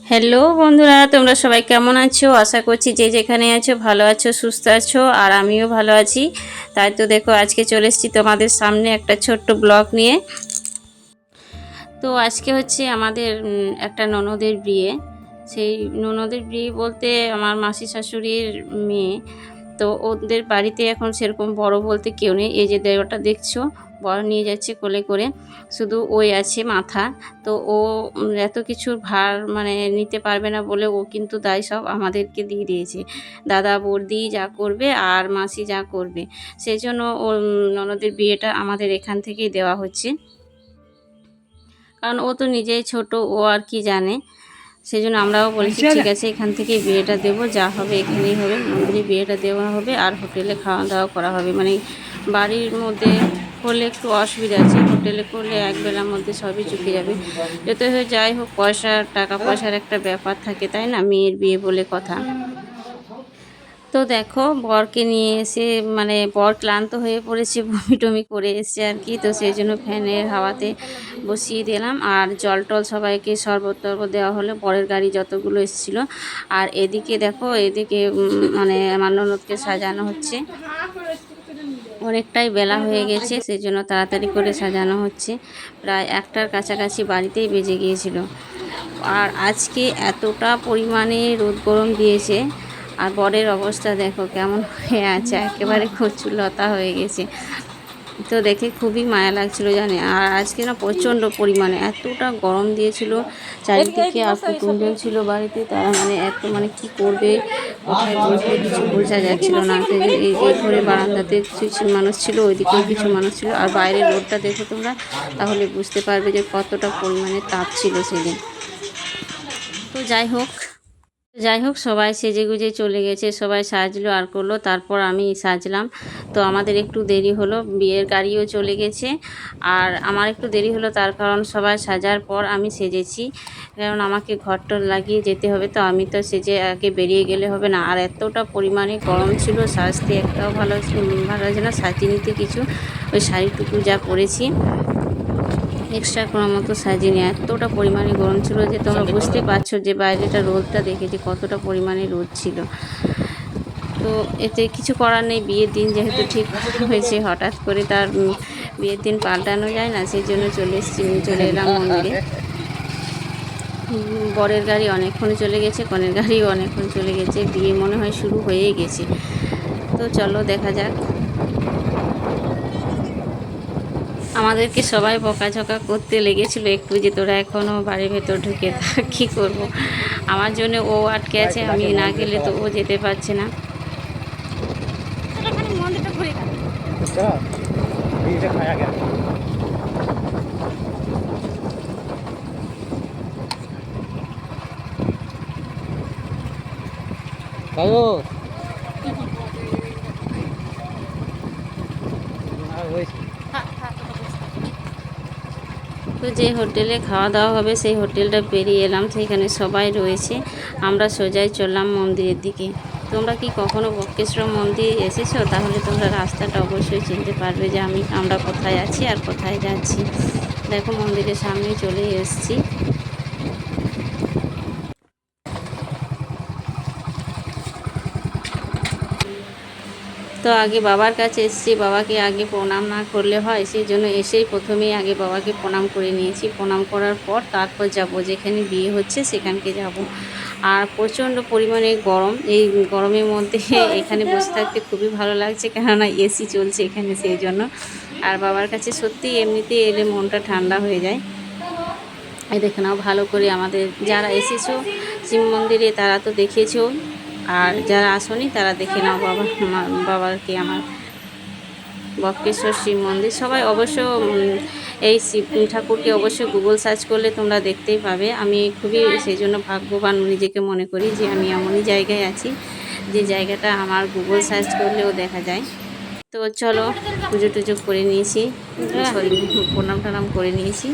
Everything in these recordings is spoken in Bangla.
হ্যালো বন্ধুরা, তোমরা সবাই কেমন আছো? আশা করছি যে যেখানে আছো ভালো আছো, সুস্থ আছো, আর আমিও ভালো আছি। তাই তো দেখো আজকে চলে এসেছি তোমাদের সামনে একটা ছোট্ট ব্লগ নিয়ে। তো আজকে হচ্ছে আমাদের একটা ননদের বিয়ে। সেই ননদের বিয়ে বলতে আমার মাসি শাশুড়ির মেয়ে। তো ওদের বাড়িতে এখন সেরকম বড় বলতে কেউ নেই। এই যে দেওরটা দেখছো, বর নিয়ে যাচ্ছে কোলে করে, শুধু ওই আছে মাথা। তো ও এত কিছুর ভার মানে নিতে পারবে না বলে ও কিন্তু দায় সব আমাদেরকে দিয়ে দিয়েছে। দাদা বৌদি যা করবে আর মাসি যা করবে, সেই জন্য ও ননদের বিয়েটা আমাদের এখান থেকেই দেওয়া হচ্ছে। কারণ ও তো নিজেই ছোট, ও আর কি জানে। সেই জন্য আমরাও বলেছি ঠিক আছে এখান থেকেই বিয়েটা দেবো, যা হবে এখানেই হবে, মন্দিরে বিয়েটা দেওয়া হবে আর হোটেলে খাওয়া দাওয়া করা হবে। মানে বাড়ির মধ্যে করলে একটু অসুবিধা আছে, হোটেলে করলে এক বেলার মধ্যে সবই চুকে যাবে। যত হয়ে যাই হোক, টাকা পয়সার একটা ব্যাপার থাকে, তাই না? মেয়ের বিয়ে বলে কথা। তো দেখো বরকে নিয়ে এসে মানে বর ক্লান্ত হয়ে পড়েছে, বমি টমি করে এসছে আর কি। তো সেই জন্য ফ্যানের হাওয়াতে বসিয়ে দিলাম, আর জল টল সবাইকে শরবত টরবত দেওয়া হলো, বরের গাড়ি যতগুলো এসেছিলো। আর এদিকে দেখো, এদিকে মানে আমার ননদকে সাজানো হচ্ছে। অনেকটাই বেলা হয়ে গেছে, সেই জন্য তাড়াতাড়ি করে সাজানো হচ্ছে। প্রায় 1টার কাছাকাছি বাড়িতেই বেজে গিয়েছিল। আর আজকে এতটা পরিমাণে রোদ গরম দিয়েছে, আর বরের অবস্থা দেখো কেমন হয়ে আছে, একেবারে কচুলতা হয়ে গেছে। তো দেখে খুবই মায়া লাগছিল জানে। আর আজকে না প্রচণ্ড পরিমাণে এতটা গরম দিয়েছিল চারিদিকে, আর কুটুমজন ছিল বাড়িতে, তারা মানে এত মানে কি করবে, কোথায় বসবে কিছু বোঝা যাচ্ছিল না। এই ঘরে বারান্দাতে কিছু মানুষ ছিল, ওইদিকেও কিছু মানুষ ছিল, আর বাইরের রোদটা দেখো তোমরা, তাহলে বুঝতে পারবে যে কতটা পরিমাণে তাপ ছিল সেদিন। তো যাই হোক সবাই সেজেগুজে চলে গেছে, সবাই সাজলো আর করলো, তারপর আমি সাজলাম। তো আমাদের একটু দেরি হলো, বিয়ের গাড়িও চলে গেছে। আর আমার একটু দেরি হলো তার কারণ সবাই সাজার পর আমি সেজেছি, কারণ আমাকে ঘরটর লাগিয়ে যেতে হবে। তো আমি তো সেজে আগে বেরিয়ে গেলে হবে না। আর এতটা পরিমাণে গরম ছিল, সাজতে একটাও ভালো লাগছে না, সাজিয়ে নিতে কিছু। ওই শাড়িটুকু যা পরেছি এক্সট্রা কোনো মতো সাজিয়ে নিয়ে, এতটা পরিমাণে গরম ছিল যে তোমরা বুঝতে পারছো যে বাইরেটা রোদটা দেখে যে কতটা পরিমাণে রোদ ছিল। তো এতে কিছু করার নেই, বিয়ের দিন যেহেতু ঠিক হয়েছে, হঠাৎ করে তার বিয়ের দিন পাল্টানো যায় না, সেই জন্য চলে এলাম মন্দিরে। বরের গাড়ি অনেকক্ষণ চলে গেছে, কনের গাড়িও অনেকক্ষণ চলে গেছে, বিয়ে মনে হয় শুরু হয়ে গেছে। তো চলো দেখা যাক। আমাদেরকে সবাই বকাঝকা করতে লেগেছিল একটু, যে তোরা এখনও বাড়ির ভেতর ঢুকে থাক, কী করবো। আমার জন্য ও আটকে আছে, আমি না গেলে তো ও যেতে পারছে না। তো যে হোটেলে খাওয়া দাওয়া হবে সেই হোটেলটা পেরিয়ে এলাম, সেখানে সবাই রয়েছে। আমরা সোজাই চললাম মন্দিরের দিকে। তোমরা কি কখনো বক্রেশ্বর মন্দির এসেছো? তাহলে তোমরা রাস্তাটা অবশ্যই চিনতে পারবে যে আমরা কোথায় আছি আর কোথায় যাচ্ছি। দেখো মন্দিরের সামনে চলে এসেছি। তো আগে বাবার কাছে এসেছি, বাবাকে আগে প্রণাম না করলে হয়, সেই জন্য এসেই প্রথমেই আগে বাবাকে প্রণাম করে নিয়েছি। প্রণাম করার পর তারপর যাব যেখানে বিয়ে হচ্ছে সেখানকে যাব। আর প্রচণ্ড পরিমাণে গরম, এই গরমের মধ্যে এখানে বসে থাকতে খুবই ভালো লাগছে, কেননা এসি চলছে এখানে, সেই জন্য। আর বাবার কাছে সত্যি এমনিতে এলে মনটা ঠান্ডা হয়ে যায়। এই দেখে নাও ভালো করে, আমাদের যারা এসেছো শিব মন্দিরে তারা তো দেখেছো, আর যারা আসনি তারা দেখে নাও বাবাকে আমার বক্রেশ্বর শিব মন্দির। সবাই অবশ্য এই শিব ঠাকুরকে অবশ্যই গুগল সার্চ করলে তোমরা দেখতেই পাবে। আমি খুবই সেই জন্য ভাগ্যবান নিজেকে মনে করি যে আমি এমনই জায়গায় আছি যে জায়গাটা আমার গুগল সার্চ করলেও দেখা যায়। তো চলো, পুজো টুজো করে নিয়েছি, সরি প্রণাম টানাম করে নিয়েছি।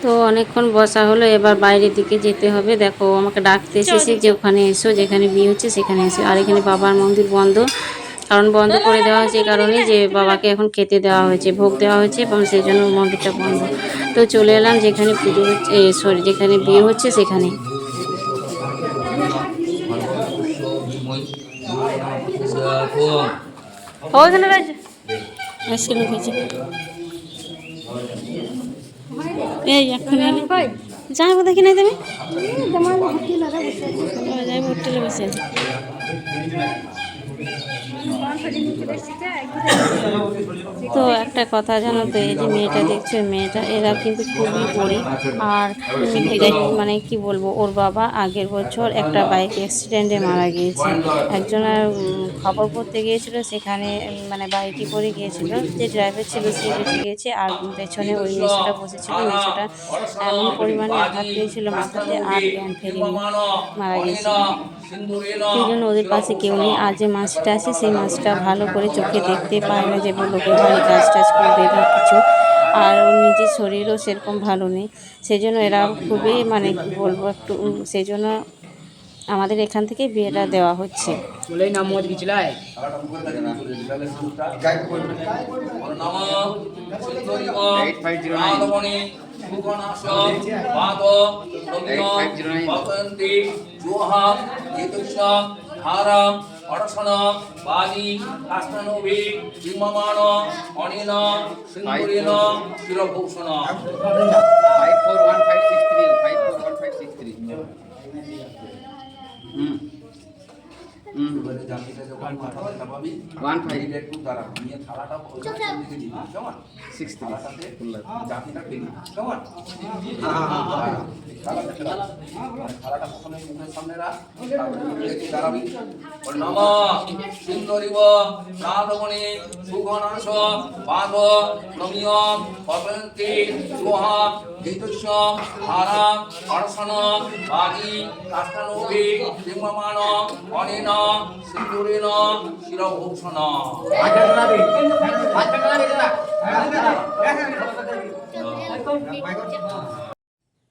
তো অনেকক্ষণ বসা হলো, এবার বাইরের দিকে যেতে হবে। দেখো আমাকে ডাকতে এসেছে যে ওখানে এসো, যেখানে বিয়ে হচ্ছে সেখানে এসো। আর এখানে বাবার মন্দির বন্ধ, কারণ বন্ধ করে দেওয়া হয়েছে এই কারণে যে বাবাকে এখন খেতে দেওয়া হয়েছে, ভোগ দেওয়া হয়েছে, এবং সেই জন্য মন্দিরটা বন্ধ। তো চলে এলাম যেখানে পুজো হচ্ছে, সরি যেখানে বিয়ে হচ্ছে সেখানে। ওইখানে রয়েছে আইসক্রিম খেয়েছি। এই এক্ষুনি যাবো দেখি না তুমি যাই হোটেলে বসে আছি। তো একটা কথা জানো তো, এই যে মেয়েটা দেখছো, মেয়েটা এরা কিন্তু খুবই গরিব। আর মানে কি বলবো, ওর বাবা আগের বছর একটা বাইক অ্যাক্সিডেন্টে মারা গিয়েছে। একজনের খবর করতে গিয়েছিল, সেখানে মানে বাইকে করে গিয়েছিল, যে ড্রাইভার ছিল সে বেঁচে গিয়েছে, আর পেছনে ওই মেছোটা বসেছিল। মেছোটা এমন পরিমাণে আঘাত পেয়েছিল মাথাতে, আর জ্ঞান ফেরেনি, মারা গিয়েছিল। সেই জন্য ওদের পাশে কেউ নেই। আর যে মাছটা আছে সেই মাছটা ভালো করে চোখে দেখতে পায় না, যে লোকের বাড়ি কাজ টাজ করবে বা কিছু। আর ওর নিজের শরীরও সেরকম ভালো নেই। সেই জন্য এরা খুবই মানে কি বলবো একটু, সেই জন্য আমাদের এখান থেকে বিয়েটা দেওয়া হচ্ছে। অর্ষণ বাজি কাষ্টানবী বিম্বমান অনিল সিন্দুরেণ চিরভূষণ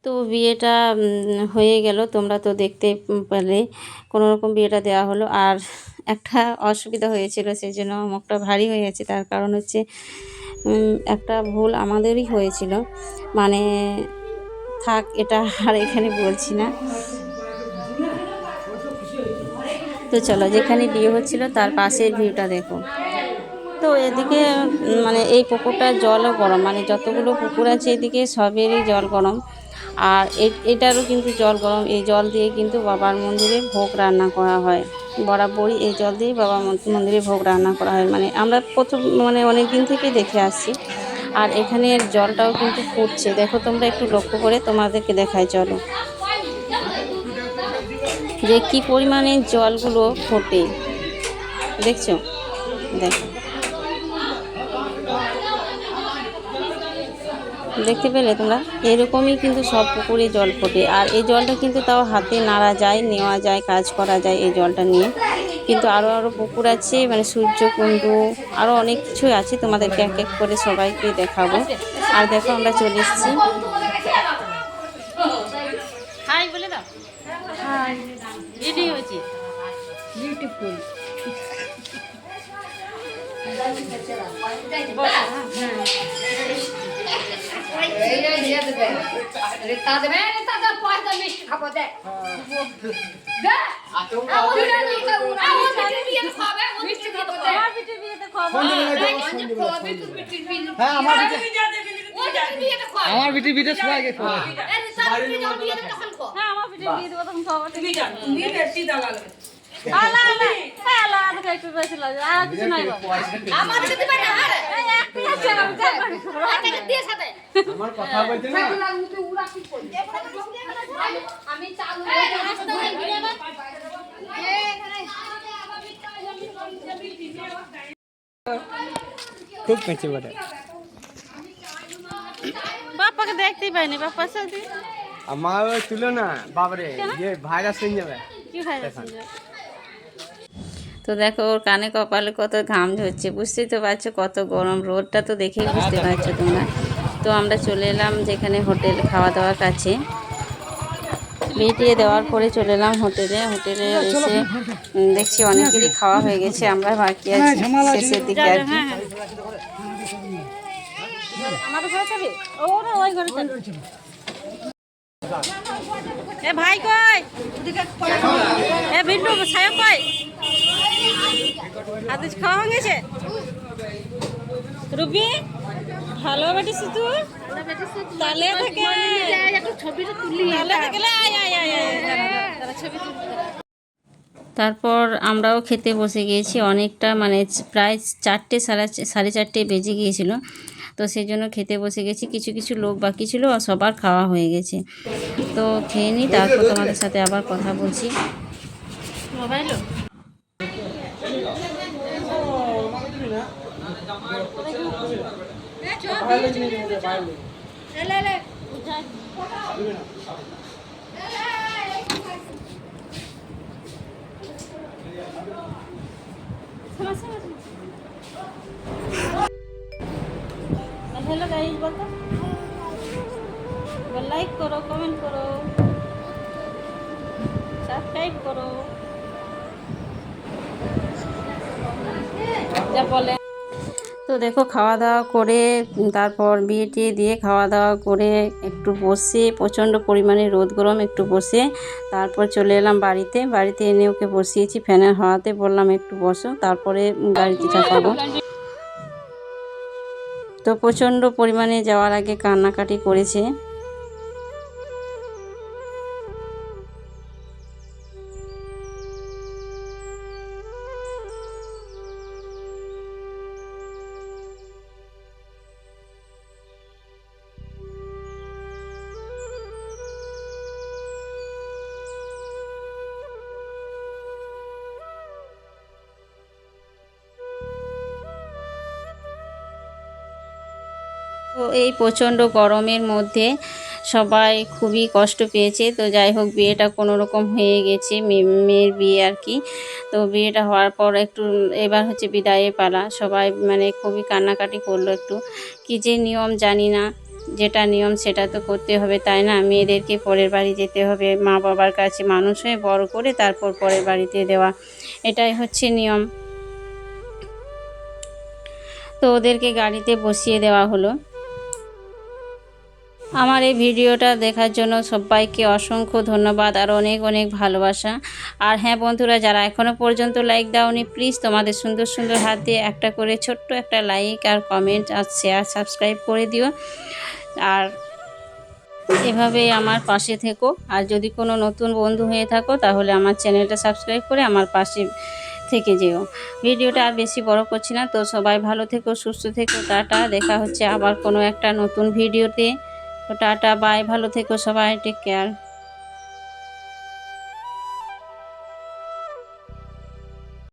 তো বিয়েটা হয়ে গেল, তোমরা তো দেখতে পেলে কোনো রকম বিয়েটা দেওয়া হলো। আর একটা অসুবিধা হয়েছিল, সেই জন্য মুখটা ভারী হয়ে গেছে। তার কারণ হচ্ছে একটা ভুল আমাদেরই হয়েছিল, মানে থাক এটা আর এখানে বলছি না। তো চলো, যেখানে বিয়ে হচ্ছিল তার পাশের ভিউটা দেখো। তো এদিকে মানে এই পুকুরটার জলও গরম, মানে যতগুলো পুকুর আছে এদিকে সবেরই জল গরম। আর এটারও কিন্তু জল গরম। এই জল দিয়ে কিন্তু বাবার মন্দিরে ভোগ রান্না করা হয়, বরাবরই এই জল দিয়ে বাবার মন্দিরে ভোগ রান্না করা হয়। মানে আমরা প্রথম মানে অনেক দিন থেকেই দেখে আসছি। আর এখানের জলটাও কিন্তু ফুটছে, দেখো তোমরা একটু লক্ষ্য করে তোমাদেরকে দেখায়, চলো যে কি পরিমাণে জলগুলো ফোটে, দেখছো? দেখো, দেখতে পেলে তোমরা? এরকমই কিন্তু সব পুকুরে জল ফোটে। আর এই জলটা কিন্তু তাও হাতে নাড়া যায়, নেওয়া যায়, কাজ করা যায় এই জলটা নিয়ে। কিন্তু আরও পুকুর আছে, মানে সূর্যকুণ্ড, আরও অনেক কিছুই আছে, তোমাদেরকে এক এক করে সবাইকে দেখাবো। আর দেখো আমরা চলে এসেছি। হাই বলে দাও। হাই, এটাই হয়েছে বিউটিফুল। আমার বিটি বিটে সবাই গেছে। আমার কথা বলতে না আমি চালু খুব কাছে বটে। বাপ্পাকে দেখতেই পাইনি, বাপ্পার সাথে আমার তুলো না বাবারে, যে ভাইরাস হয়ে যাবে। কি ভাইরাস? তো দেখো ওর কানে কপালে কত ঘাম ঝরছে, বুঝতেই তো পারছো কত গরম। রোদটা তো দেখেই বুঝতে পারছো তোমরা। তো আমরা চলে এলাম যেখানে হোটেল, খাওয়া দাওয়ার কাছে মিটিয়ে দেওয়ার পরে চলে এলাম হোটেলে। হোটেলে এসে দেখছি অনেকেরই খাওয়া হয়ে গেছে, আমরা বাকি আছি শেষের দিকে আর কি। ওরা ওই ঘরে এ ভাই কই এ বিন্টু সাহেব কই আজ খাওয়া হয়ে গেছে রুবি ভালো বেটিস তুই তালে থেকে একটু ছবিটা তুলি তালে থেকে আয় আয় আয় তারা ছবি তুলতে তারপর আমরাও খেতে বসে গিয়েছি অনেকটা মানে প্রায় 4টে সাড়ে 4টে বেজে গিয়েছিল তো সেই জন্য খেতে বসে গেছি কিছু কিছু লোক বাকি ছিল সবার খাওয়া হয়ে গেছে তো খেয়ে নিই তারপর তোমাদের সাথে আবার কথা বলছি মোবাইল हेलो गाइस बताओ लाइक करो कमेंट करो सब्सक्राइब करो যা বলে তো দেখো খাওয়া দাওয়া করে তারপর বিয়ে টিয়ে দিয়ে খাওয়া দাওয়া করে একটু বসে প্রচণ্ড পরিমাণে রোদ গরম একটু বসে তারপর চলে এলাম বাড়িতে এনে ওকে বসিয়েছি ফ্যানের হাওয়াতে বললাম একটু বসো তারপরে গাড়িতে চাপাবো তো প্রচণ্ড পরিমাণে যাওয়ার আগে কান্নাকাটি করেছে তো এই প্রচণ্ড গরমের মধ্যে সবাই খুবই কষ্ট পেয়েছে তো যাই হোক বিয়েটা কোনো রকম হয়ে গেছে মেয়ের বিয়ে আর কি তো বিয়েটা হওয়ার পর একটু এবার হচ্ছে বিদায়ের পালা সবাই মানে খুবই কান্নাকাটি করলো একটু কি যে নিয়ম জানি না যেটা নিয়ম সেটা তো করতে হবে তাই না মেয়েদেরকে পরের বাড়ি যেতে হবে মা বাবার কাছে মানুষ হয়ে বড় করে তারপর পরের বাড়িতে দেওয়া এটাই হচ্ছে নিয়ম তো ওদেরকে গাড়িতে বসিয়ে দেওয়া হলো আমার এই ভিডিওটা দেখার জন্য সবাইকে অসংখ্য ধন্যবাদ আর অনেক অনেক ভালোবাসা আর হ্যাঁ বন্ধুরা যারা এখনও পর্যন্ত লাইক দাওনি প্লিজ তোমাদের সুন্দর সুন্দর হাত দিয়ে একটা করে ছোট্ট একটা লাইক আর কমেন্ট আর শেয়ার সাবস্ক্রাইব করে দিও আর এভাবেই আমার পাশে থেকো আর যদি কোনো নতুন বন্ধু হয়ে থাকো তাহলে আমার চ্যানেলটা সাবস্ক্রাইব করে আমার পাশে থেকে যেও ভিডিওটা আর বেশি বড় করছি না তো সবাই ভালো থেকো সুস্থ থেকো টাটা দেখা হচ্ছে আবার কোনো একটা নতুন ভিডিওতে তো টাটা বাই ভালো থেকো সবাই টেক কেয়ার